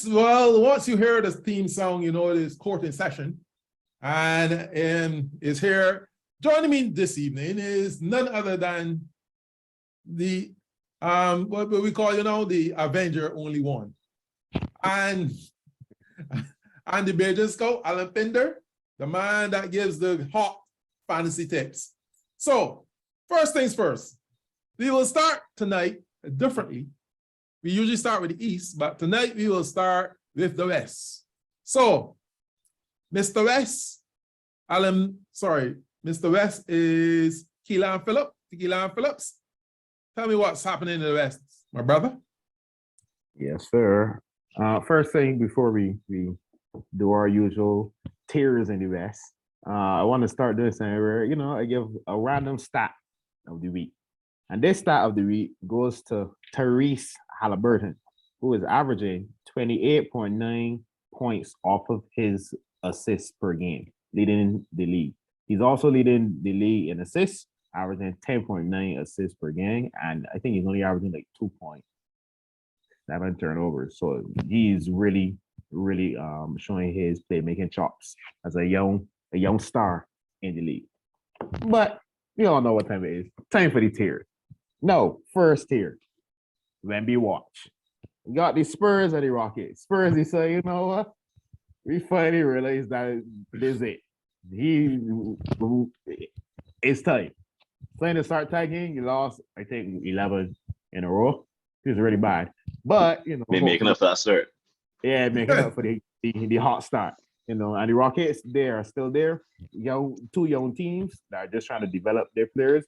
Yes, well, once you hear the theme song, you know it is court in session. And is here. Joining me this evening is none other than the what we call, the Avenger Only One. And the Bajan Scout, Alan Pinder, the man that gives the hot fantasy tips. So, first things first, we will start tonight differently. We usually start with the East, but tonight we will start with the West. So, Mr. West, Mr. West is Keelan Phillips. Tell me what's happening in the West, my brother. Yes, sir. First thing before we do our usual tiers in the West, I want to start doing something where, I give a random stat of the week. And this stat of the week goes to Tyrese Halliburton, who is averaging 28.9 points off of his assists per game, leading the league. He's also leading the league in assists, averaging 10.9 assists per game. And I think he's only averaging like 2.7 turnovers. So he's really, really showing his playmaking chops as a young star in the league. But we all know what time it is. Time for the tiers. No, first tier. Wemby watch. We got the Spurs and the Rockets. Spurs, he said, you know what? We finally realized that this is it. It's time. Playing to start tagging, he lost, I think, 11 in a row. He was really bad. But, They're making up for that start. Yeah, making up for the hot start. And the Rockets, they are still there. Two young teams that are just trying to develop their players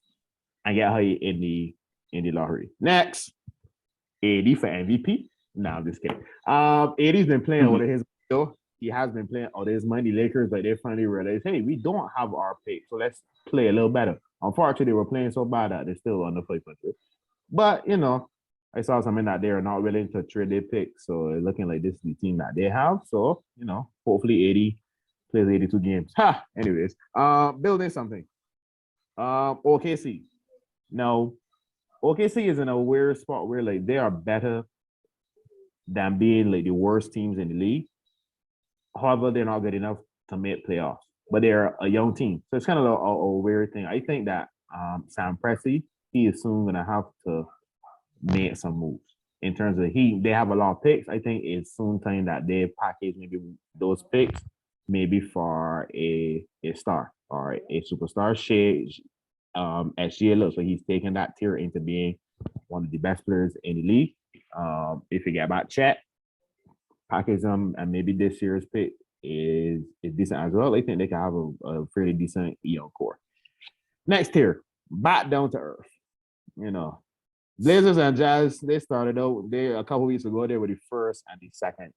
and get high in the lottery. Next, AD for MVP. No, I'm just kidding. AD's been playing with his deal. He has been playing out of his money. Lakers, like, they finally realized, hey, we don't have our pick, so let's play a little better. Unfortunately, they were playing so bad that they're still under 500. But, I saw something that they are not willing to trade their pick, so it's looking like this is the team that they have. So, hopefully 80 plays 82 games. Anyways, building something. OKC. Now, OKC is in a weird spot where, like, they are better than being, like, the worst teams in the league. However, they're not good enough to make playoffs, but they're a young team. So it's kind of a weird thing. I think that Sam Presti, he is soon going to have to make some moves in terms of they have a lot of picks. I think it's soon time that they package maybe those picks maybe for a star or a superstar. SGA looks like he's taking that tier into being one of the best players in the league. If you get back Chet, package them, and maybe this year's pick is decent as well. I think they can have a fairly decent core. Next tier, back down to earth. Blazers and Jazz, they started out a couple weeks ago. They were the first and the second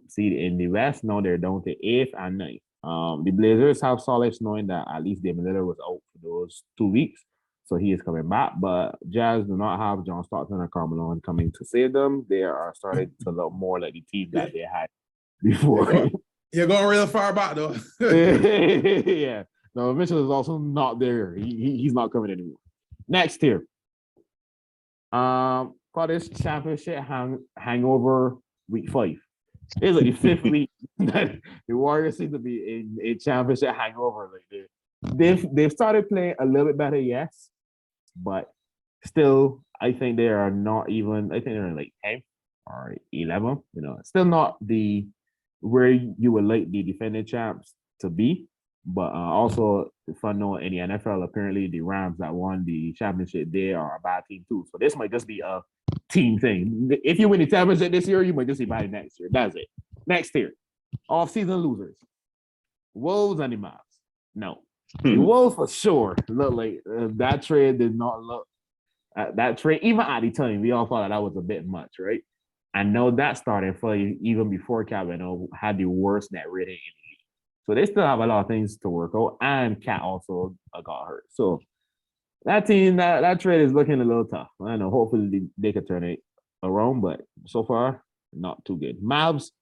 seed in the West. Now they're down to 8th and 9th. The Blazers have solace knowing that at least Damian Lillard was out for those 2 weeks, so he is coming back. But Jazz do not have John Stockton or Carmelo coming to save them. They are starting to look more like the team that they had before. You're going real far back, though. Yeah. No, Mitchell is also not there. He's not coming anymore. Next tier. Call this championship hangover week 5. It's like the 5th week that the Warriors seem to be in a championship hangover. Like they've started playing a little bit better, yes, but still, I think they are not even. I think they're in like 10th or 11th. Still not where you would like the defending champs to be. But also, if I know in the NFL, apparently the Rams that won the championship, they are a bad team too. So this might just be a team thing. If you win the championship this year, you might just be bad next year. That's it. Next tier, off-season losers, Wolves and the Mavs. No, the Wolves for sure look like that trade did not look. That trade, even at the time, we all thought that was a bit much, right? And now that started for even before Kavanaugh had the worst net rating in the league. So they still have a lot of things to work out, and Cat also got hurt. So that team, that trade is looking a little tough. I don't know. Hopefully they can turn it around, but so far, not too good. Mavs,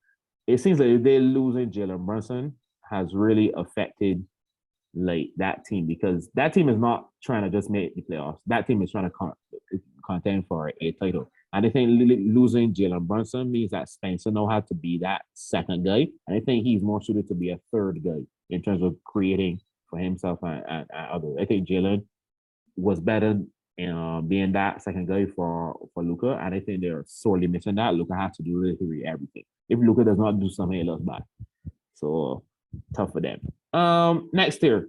it seems like they're losing Jalen Brunson has really affected like that team, because that team is not trying to just make the playoffs. That team is trying to contend for a title. And I think losing Jalen Brunson means that Spencer now has to be that second guy. And I think he's more suited to be a third guy in terms of creating for himself and others. I think Jalen was better being that second guy for Luka, and I think they're sorely missing that. Luka has to do literally everything. If Luka does not do something, it looks bad. So tough for them. Next year,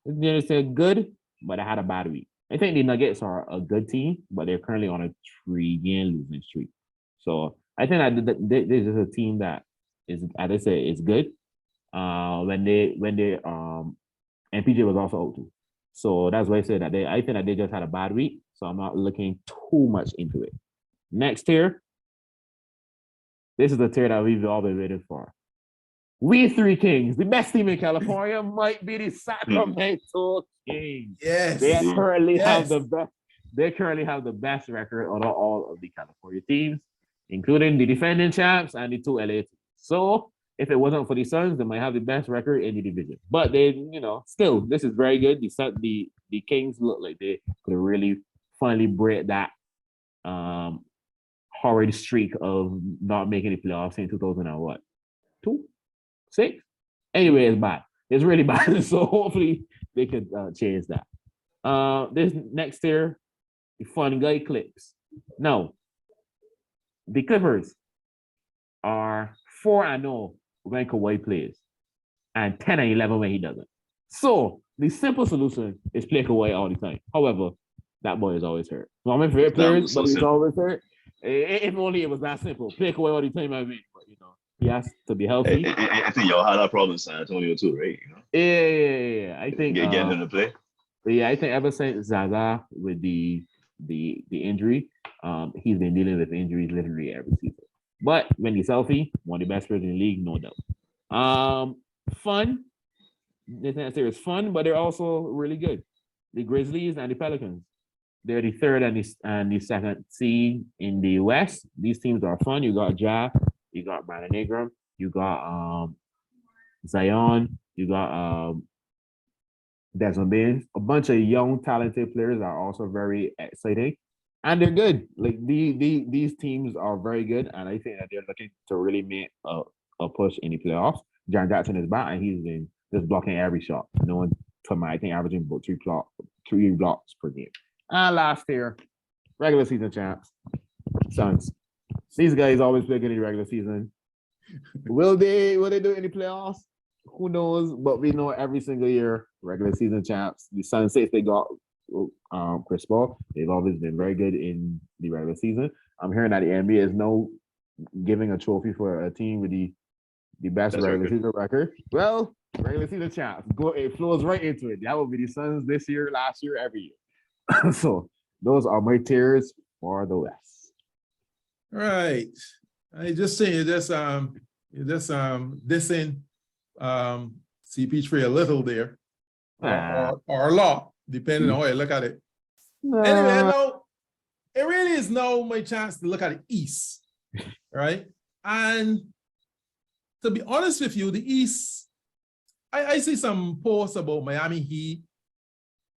they said good, but I had a bad week. I think the Nuggets are a good team, but they're currently on a 3-game losing streak. So I think that this is a team that is, as I say, is good. When they MPJ was also out too. So that's why I say that I think that they just had a bad week. So I'm not looking too much into it. Next tier. This is the tier that we've all been waiting for. We Three Kings, the best team in California, might be the Sacramento Kings. Yes. They currently have the best. They currently have the best record out of all of the California teams, including the defending champs and the 2 LA teams. So if it wasn't for the Suns, they might have the best record in the division. But they, still, this is very good. The Kings look like they could really finally break that horrid streak of not making the playoffs in 2002, 6. Anyway, it's bad. It's really bad. So hopefully they could change that. This next year, the fun guy Clips. Now, the Clippers are 4-0 when Kawhi plays, and 10-11 when he doesn't. So the simple solution is play Kawhi all the time. However, that boy is always hurt. One of my favorite players, but he's always hurt. If only it was that simple. Play Kawhi all the time, I mean. But he has to be healthy. I think y'all had that problem in San Antonio too, right? Yeah. I think getting him to play. Yeah, I think ever since Zaza with the injury, he's been dealing with injuries literally every season. But when he's healthy, one of the best players in the league, no doubt. Fun. This answer is fun, but they're also really good. The Grizzlies and the Pelicans. They're the third and the second seed in the West. These teams are fun. You got Ja, you got Brandon Ingram, you got Zion, you got Desmond Bain. A bunch of young, talented players are also very exciting. And they're good. Like these teams are very good, and I think that they're looking to really make a push in the playoffs. John Jackson is back, and he's been just blocking every shot. No one, I think, averaging about 3 blocks per game. And last year, regular season champs, Suns. These guys always play good in the regular season. Will they do it in the playoffs? Who knows? But we know every single year, regular season champs. The Suns, since they got Chris Paul, they've always been very good in the regular season. I'm hearing that the NBA is now giving a trophy for a team with the best regular season record. Well, regular season champs. It flows right into it. That will be the Suns this year, last year, every year. So those are my tiers for the West. Right. I just saying you're just dissing CP3 a little there. Or a lot, depending on how you look at it. Anyway, no, it really is now my chance to look at the East, right? And to be honest with you, the East, I see some posts about Miami Heat,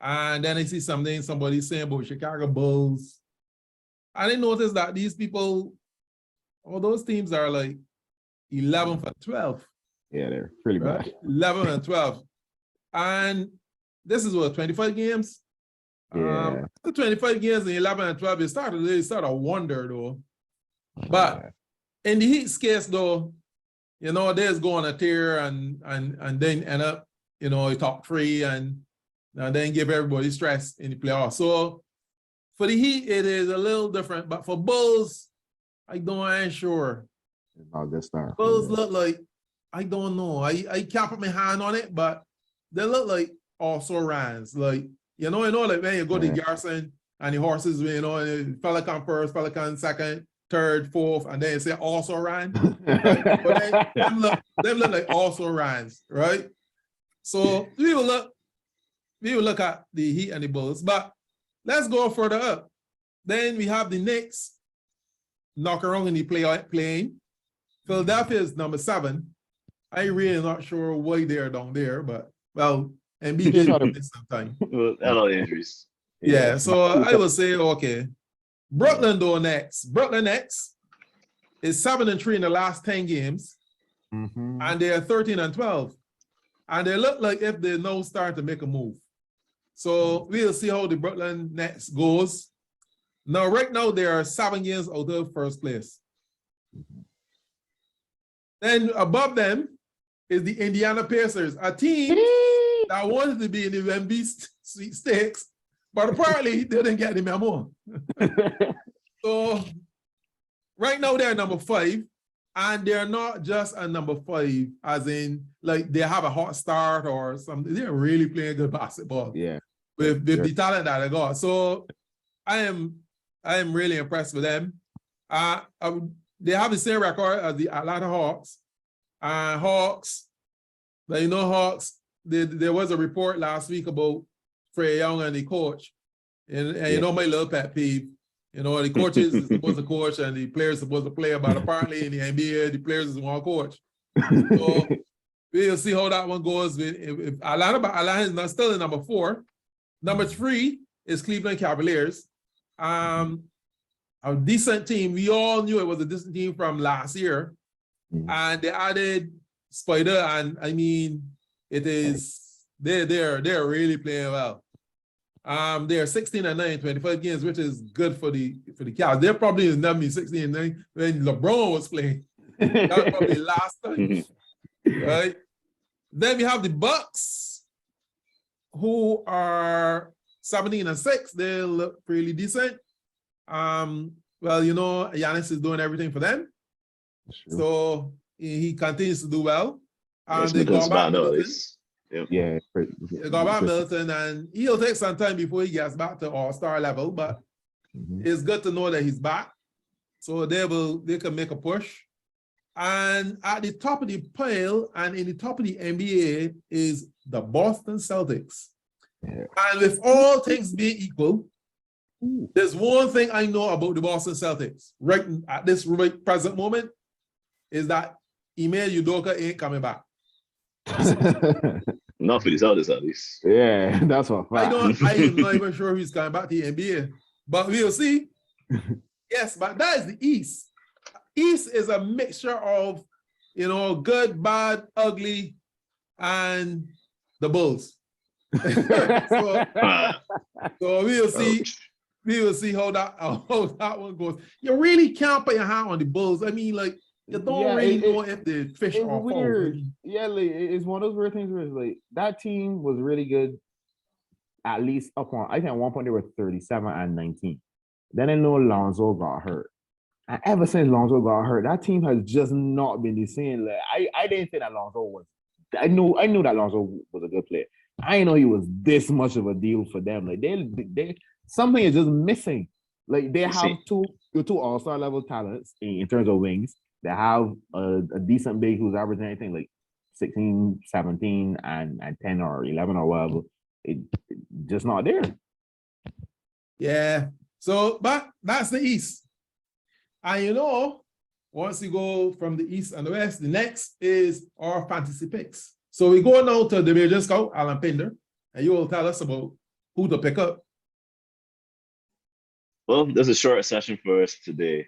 and then I see somebody saying about Chicago Bulls. I didn't notice that these people, all those teams are like 11 for 12. Yeah, they're pretty bad. 11 and 12. And this is what, 25 games? Yeah. The 25 games and 11 and 12, it started a wonder though. But in the Heat's case though, they just go on a tear and then end up, top 3 and then give everybody stress in the playoffs. So for the Heat, it is a little different. But for Bulls, I ain't sure. I'll get started. Bulls look like, I don't know. I can't put my hand on it, but they look like also Rans. Like, like when you go to Garrison and the horses, fella come first, fella come second, third, fourth, and then you say also ran. Right? But them look like also Rans, right? So we will look at the Heat and the Bulls. But let's go further up. Then we have the Knicks knock around in the playing. Philadelphia is number 7. I really not sure why they're down there, but and BJ did this sometime. Well, a lot of injuries. Yeah, so I would say okay. Brooklyn though next. Brooklyn next is 7-3 in the last 10 games, and they are 13-12. And they look like if they now start to make a move. So we'll see how the Brooklyn Nets goes. Now, right now, they are 7 games out of first place. Then above them is the Indiana Pacers, a team that wanted to be in the Wemby Sweet Stakes, but apparently they didn't get the memo. So right now they're number 5, and they're not just a number 5, as in like they have a hot start or something. They're really playing good basketball. Yeah. With the talent that they got. So I am really impressed with them. They have the same record as the Atlanta Hawks. Hawks, Hawks, there was a report last week about Trae Young and the coach. And you know my little pet peeve. The coaches is supposed to coach and the players supposed to play, but apparently in the NBA, the players is one coach. So we'll see how that one goes. If Atlanta, but Atlanta is not still in number 4. Number 3 is Cleveland Cavaliers. A decent team. We all knew it was a decent team from last year. And they added Spider, and I mean, they're really playing well. They're 16-9, 25 games, which is good for the Cavs. They're probably is never 16-9 when LeBron was playing. That was probably last time. Right? Then we have the Bucks, who are 17-6. They look really decent. Well, Giannis is doing everything for them. So he continues to do well. They got back Middleton. Yeah. They got back Middleton, and he'll take some time before he gets back to all-star level, but it's good to know that he's back. So they can make a push. And at the top of the pile and in the top of the NBA is the Boston Celtics. Yeah. And with all things being equal, there's one thing I know about the Boston Celtics right at this present moment is that Ime Udoka ain't coming back. Not for the Celtics, at least. Yeah, that's what. I'm not even sure he's coming back to the NBA, but we'll see. Yes, but that is the East. East is a mixture of, good, bad, ugly, and the Bulls. So we'll see. We will see how that one goes. You really can't put your hand on the Bulls. I mean, like, you don't really know if the fish are weird. Yeah, like, it's one of those weird things where it's like that team was really good, at least up on. I think at one point they were 37-19. Then I know Lonzo got hurt. And ever since Lonzo got hurt, that team has just not been the same. Like, I didn't think that Lonzo was. I knew that Lonzo was a good player. I didn't know he was this much of a deal for them. Like they something is just missing. Like they have two all-star level talents in terms of wings. They have a decent big who's averaging anything like 16, 17, and 10 or 11 or whatever. It just not there. Yeah. So, but that's the East. And once you go from the East and the West, the next is our fantasy picks. So we go now to the Bajan Scout, Alan Pinder, and you will tell us about who to pick up. Well, there's a short session for us today.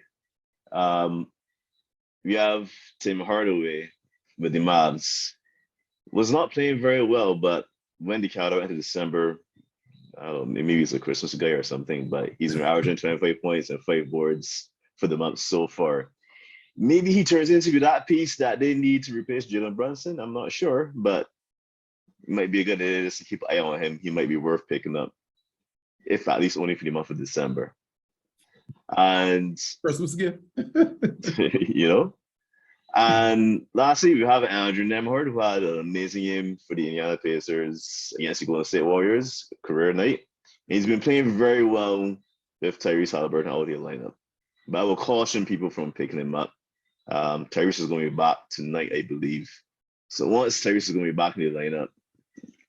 We have Tim Hardaway with the Mavs. Was not playing very well, but when the calendar went to December, I don't know, maybe he's a Christmas guy or something, but he's been averaging 25 points and 5 boards for the month so far. Maybe he turns into that piece that they need to replace Jalen Brunson. I'm not sure, but it might be a good idea just to keep an eye on him. He might be worth picking up, if at least only for the month of December. And Christmas gift. And lastly, we have Andrew Nembhard, who had an amazing game for the Indiana Pacers against the Golden State Warriors, career night. And he's been playing very well with Tyrese Haliburton out of the lineup. But I will caution people from picking him up. Tyrese is going to be back tonight, I believe. So once Tyrese is going to be back in the lineup,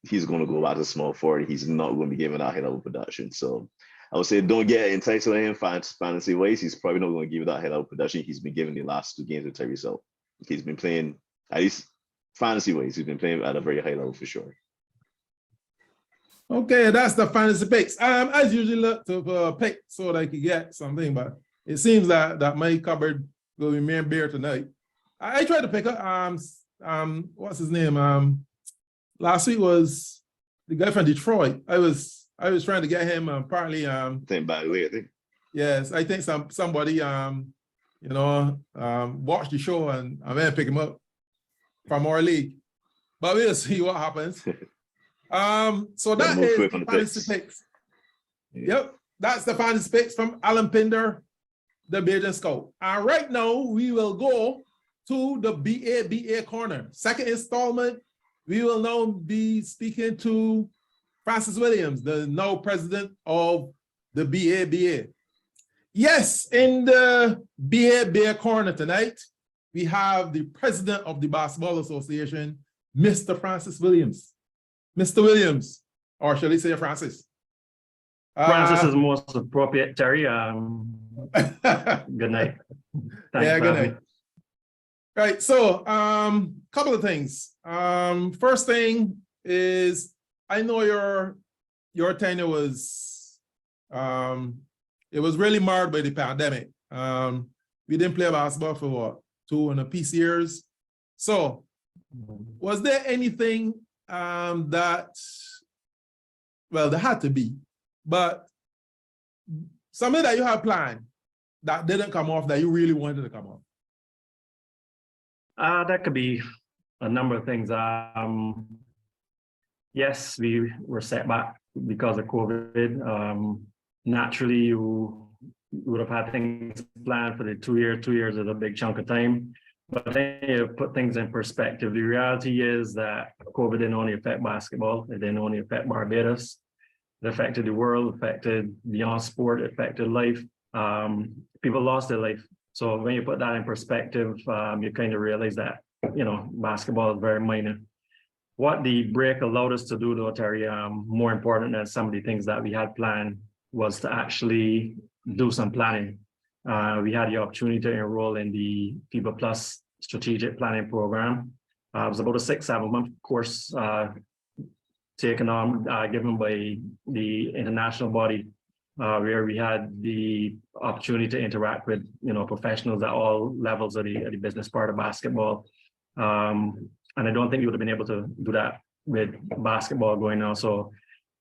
he's going to go back to small forward. He's not going to be giving out high-level production. So I would say don't get entitled to him fantasy-wise. He's probably not going to give you that high-level production he's been giving the last 2 games with Tyrese out. He's been playing, at least fantasy-wise, he's been playing at a very high level for sure. Okay, that's the fantasy picks. I usually look to pick so that I could get something, but it seems that my cupboard will remain bare tonight. I tried to pick up what's his name? Last week was the guy from Detroit. I was trying to get him partly Think by the way, I think. yes, I think somebody watched the show and I'm gonna pick him up from our league. But we'll see what happens. So that move is quick on the the fantasy picks. Yep, that's the fantasy picks from Alan Pinder, the Bajan Scout. And right now we will go to the BA corner. Second installment, we will now be speaking to Francis Williams, the now president of the BA. Yes, in the BA corner tonight, we have the president of the Basketball Association, Mr. Francis Williams. Mr. Williams, or shall I say Francis? Francis is most appropriate, Terry. Good night. Yeah, good night. Right, so couple of things. First thing is, I know your tenure was it was really marred by the pandemic. We didn't play basketball for what, 2.5 years. So was there anything that, well, there had to be, but something that you had planned that didn't come off that you really wanted to come off? That could be a number of things. Yes, we were set back because of COVID. Naturally, you would have had things planned for the 2 years. 2 years is a big chunk of time. But then you put things in perspective. The reality is that COVID didn't only affect basketball. It didn't only affect Barbados. It affected the world, affected beyond sport, it affected life. People lost their life. So when you put that in perspective, you kind of realize that, basketball is very minor. What the break allowed us to do, though, Terry, more important than some of the things that we had planned, was to actually do some planning. We had the opportunity to enroll in the FIBA Plus strategic planning program. It was about a 6-7 month course taken on, given by the international body, where we had the opportunity to interact with professionals at all levels of the business part of basketball. And I don't think you would have been able to do that with basketball going on. So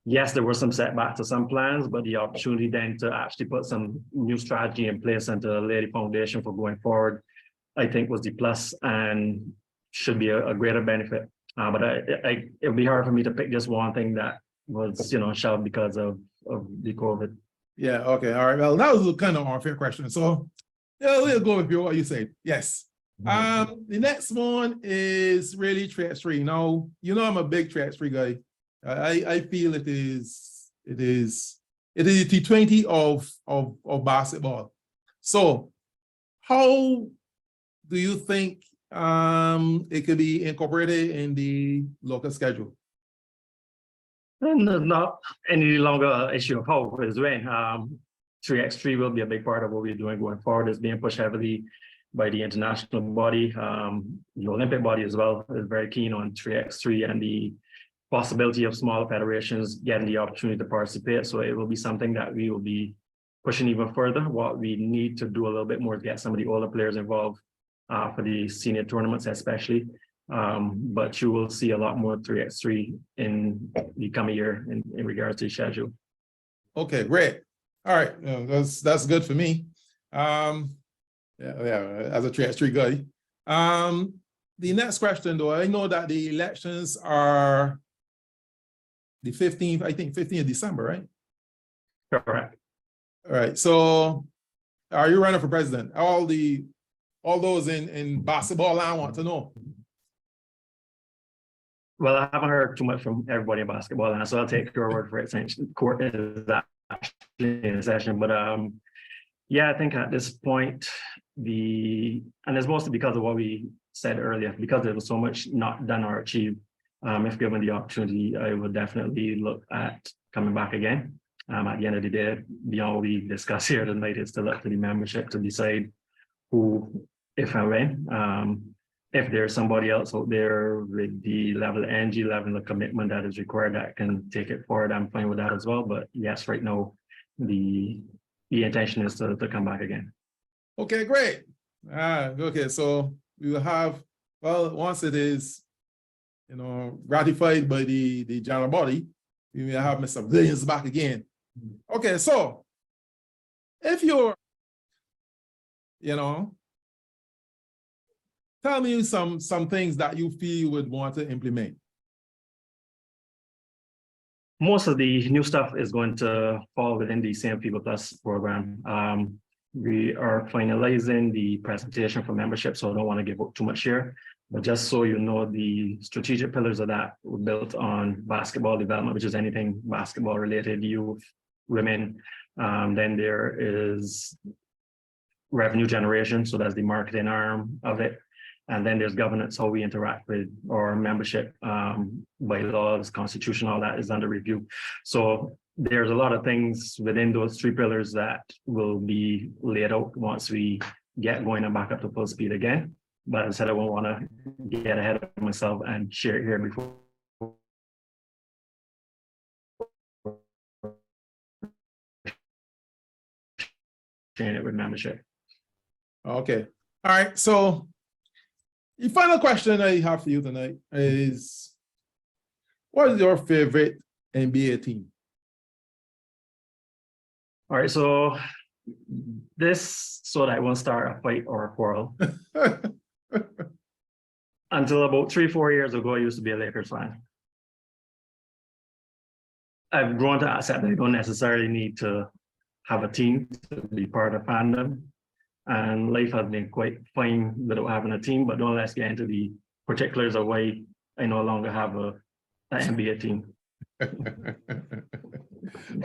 yes, there were some setbacks to some plans, but the opportunity then to actually put some new strategy in place and to lay the foundation for going forward, I think was the plus and should be a greater benefit. But it would be hard for me to pick just one thing that was, shelved because of the COVID. Yeah, okay, all right. Well, that was a kind of unfair question. So yeah, we'll go with what you said. Yes. The next one is really 3x3. Now, I'm a big 3x3 guy. I feel it is the T20 of basketball. So how do you think it could be incorporated in the local schedule? And there's not any longer an issue of how it's when. 3x3 will be a big part of what we're doing going forward. It's being pushed heavily by the international body. The Olympic body as well is very keen on 3x3 and the possibility of smaller federations getting the opportunity to participate. So it will be something that we will be pushing even further. What we need to do a little bit more is get some of the older players involved for the senior tournaments especially. But you will see a lot more 3x3 in the coming year in regards to the schedule. Okay, great. All right, that's good for me. Yeah, as a 3x3 guy. The next question, though, I know that the elections are the 15th, I think 15th of December, right? Correct. All right, so are you running for president? All those in basketball I want to know. Well, I haven't heard too much from everybody in basketball, and so I'll take your word for it since court is actually in session. But yeah, I think at this point, and it's mostly because of what we said earlier, because there was so much not done or achieved. If given the opportunity, I would definitely look at coming back again. At the end of the day, beyond what we discuss here tonight, it's still up to the membership to decide who, if and when. if there's somebody else out there with the level of energy, level of commitment that is required that can take it forward, I'm fine with that as well. But yes, right now, the intention is to come back again. Okay, great. Okay, so we will have, well, once it is, ratified by the general body, we will have Mr. Williams back again. Okay, so if you're, tell me some things that you feel you would want to implement. Most of the new stuff is going to fall within the same People Plus program. We are finalizing the presentation for membership, so I don't want to give up too much here. But just so you know, the strategic pillars of that were built on basketball development, which is anything basketball related, youth, women. Then there is revenue generation, so that's the marketing arm of it. And then there's governance, how we interact with our membership, bylaws, constitution, all that is under review. So there's a lot of things within those three pillars that will be laid out once we get going and back up to full speed again. But as I said, I won't want to get ahead of myself and share it here before. Sharing it with membership. Okay. All right. So the final question I have for you tonight is, what is your favorite NBA team? All right. So that I won't start a fight or a quarrel. Until about 3-4 years ago, I used to be a Lakers fan. I've grown to accept that I don't necessarily need to have a team to be part of fandom. And life has been quite fine without having a team, but don't let's get into the particulars of why I no longer have an NBA team.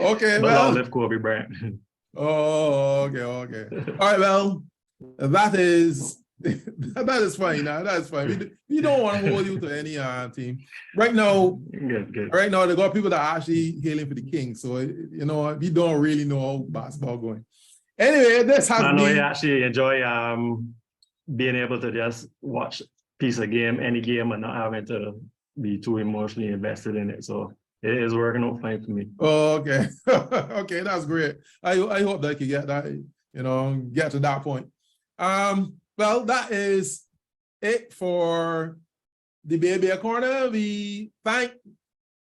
Okay, but well. I'll live Kobe Bryant. Oh, okay. All right, well, that is fine. That's fine. We don't want to hold you to any team. Right now, good. Right now, they got people that are actually hailing for the Kings. So, we don't really know how basketball going. Anyway, this has been... I actually enjoy being able to just watch a piece of game, any game, and not having to be too emotionally invested in it. So it is working out fine for me. Oh, okay. Okay, that's great. I hope that you get that, get to that point. Well, that is it for the Baby Corner. We thank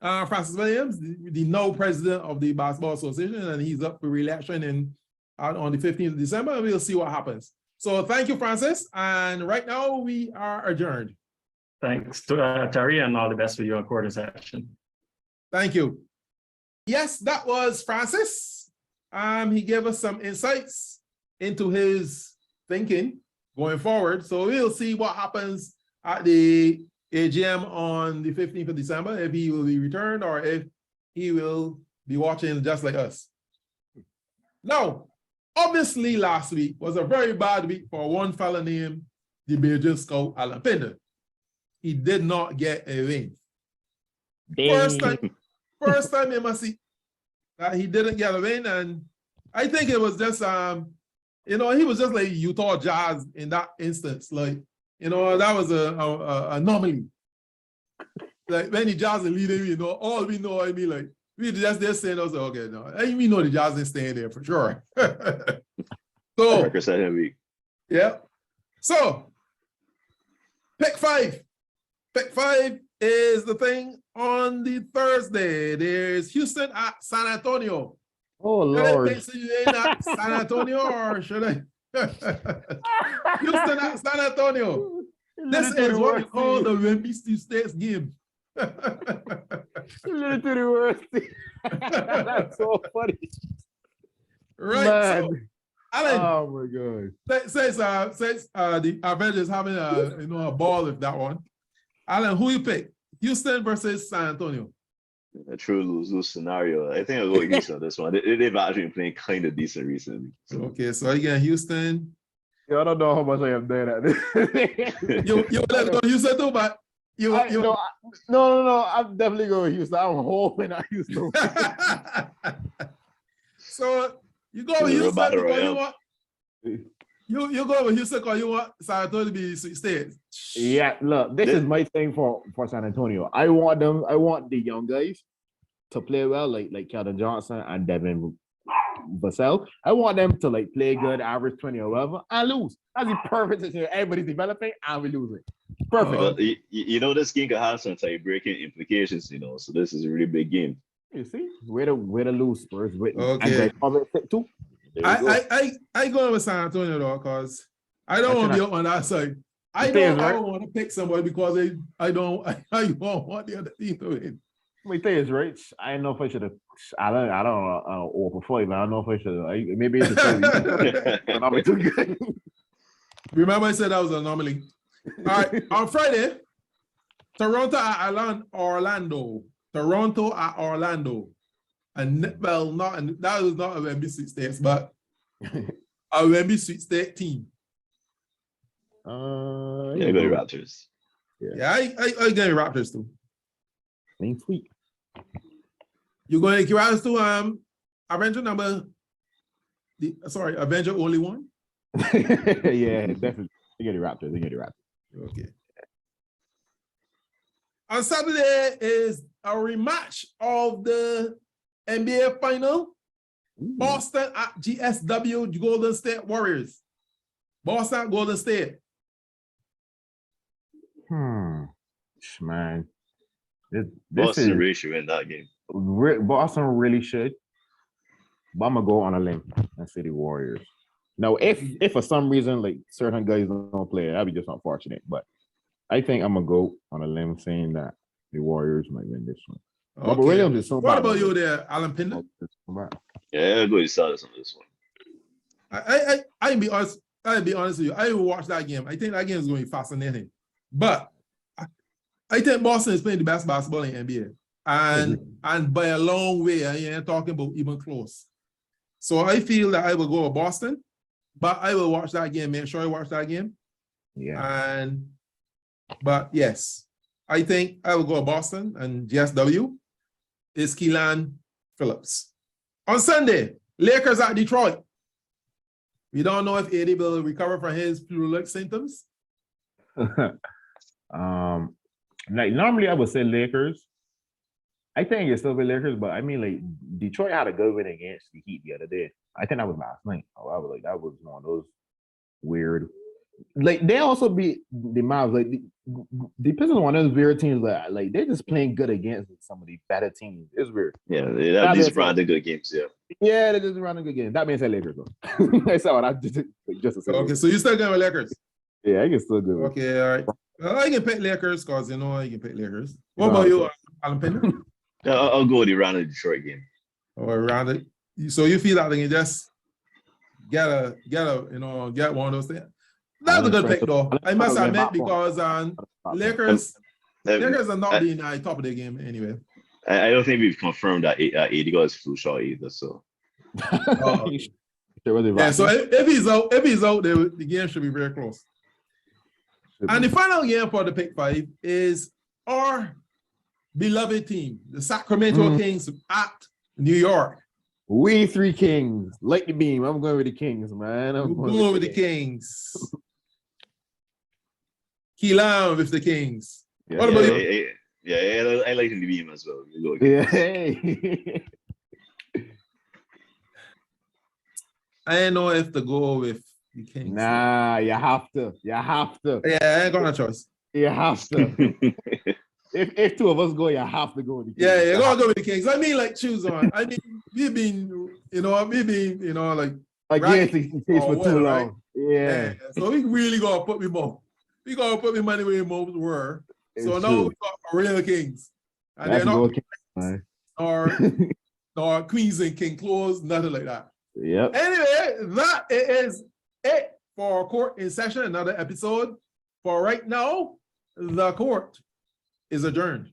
Francis Williams, the now president of the Basketball Association, and he's up for re-election on the 15th of December, and we'll see what happens. So thank you, Francis. And right now we are adjourned. Thanks to Terry, and all the best for your recording session. Thank you. Yes, that was Francis. He gave us some insights into his thinking going forward. So we'll see what happens at the AGM on the 15th of December, if he will be returned or if he will be watching just like us. Now, obviously last week was a very bad week for one fella named the Bajan Scout, Alan Pinder. He did not get a win. First time in my seat that he didn't get a win, and I think it was just he was just like Utah Jazz in that instance. Like, that was a anomaly. Like when the Jazz are leading, all we know, like we just saying, okay, no, we know the Jazz is staying there for sure. So, yeah. So, pick five. Pick five is the thing on the Thursday. There's Houston at San Antonio. Oh, Lord. Should I in at San Antonio or should I? Houston at San Antonio. This is what we call the Wemby States game. Literally the worst. That's so funny. Right. Man. So, Alan, oh my God. Says the Avengers having a ball with that one. Alan, who you pick? Houston versus San Antonio. A true lose-lose scenario. I think I'll go with Houston on this one. They've actually been playing kind of decent recently. So. Okay, so again, Houston. Yeah, I don't know how much I am there at this. you let go Houston too, but no, I'm definitely going with Houston. I'm hoping I Houston. So you go with Houston because You go with Houston because you want San Antonio to be sweet state. Yeah, look, this is my thing for San Antonio. I want the young guys to play well, like Keldon Johnson and Devin Vassell. I want them to like play good, average 20 or whatever, and lose. That's the perfect situation. Everybody's developing and we losing. Perfect. But you know this game could have some type breaking implications, you know. So this is a really big game. You see, way to lose, Spurs. Okay. Too. I go with San Antonio though, because I don't want to be on that side. I don't want to pick somebody because I don't want the other team to win. My thing is, right? I don't know if I should have. I don't overplay, but I don't know if I should. Maybe it's a but I'm too good. Remember, I said that was an anomaly. All right, on Friday, Toronto at Orlando. Toronto at Orlando. And well, that was not a Wemby Sweet States, but a Wemby Sweet State team. Yeah, go Raptors. Yeah, I get Raptors too. Ain't sweet. You're going to Raptors to Avenger Avenger only one? Yeah, definitely. They get the Raptors. Okay. On Saturday is a rematch of the NBA final. Boston at GSW Golden State Warriors. Boston at Golden State. Man. Boston really should win that game. Boston really should. But I'm gonna go on a limb and say the Warriors. Now, if for some reason like certain guys don't play, that'd be just unfortunate. But I think I'm gonna go on a limb saying that the Warriors might win this one. Okay. Robert Williams is so what bad. about you there, Alan Pinder? Yeah, I'll go with Silas on this one. I'll be honest with you. I will watch that game. I think that game is going to be fascinating. But I think Boston is playing the best basketball in NBA. And by a long way, I ain't talking about even close. So I feel that I will go with Boston, but I will watch that game, make sure I watch that game. Yeah. But yes, I think I will go with Boston and GSW is Keelan Phillips. On Sunday, Lakers at Detroit. We don't know if AD will recover from his flu-like symptoms. Like normally I would say Lakers. I think it's still the Lakers, but I mean like Detroit had a good win against the Heat the other day. I think that was last night. However, like that was one of those weird. Like they also beat the Mavs. Like the Pistons, one of those weird teams that like they're just playing good against some of the better teams. It's weird. Yeah, they these round of good games. Yeah, they just round a good game. That means Lakers though. That's what I just to say. Okay, so you still going with Lakers? Yeah, I can still go. Okay, all right. Well, I can pick Lakers because you know I can pick Lakers. What about you, Alan Pinder? I'll go with the round of Detroit game. Or around it. So you feel that they can just get one of those things. That's a good pick though. I must admit because Lakers are not being at the top of their game anyway. I don't think we've confirmed that AD got his flu shot either. So yeah, so if he's out, the game should be very close. And the final game for the pick 5 is our beloved team, the Sacramento Kings at New York. We three Kings, like the beam. I'm going with the Kings, man. I'm going with the Kings. Keelan with the Kings. Yeah, what about you? Yeah, I like the beam as well. Yeah. I don't know if to go with the Kings. Nah, you have to. Yeah, I ain't got no choice. You have to. If two of us go, you have to go with the Kings. Yeah, you're gonna go with the Kings. I mean, like choose on. I mean, we've been, like against the case for too long. Right? Yeah. So we really gonna put me more. We gonna put me money where most were. So now we got real Kings. And they're not or Queens and King Close, nothing like that. Yep. Anyway, that is it for Court in Session, another episode. For right now, the court is adjourned.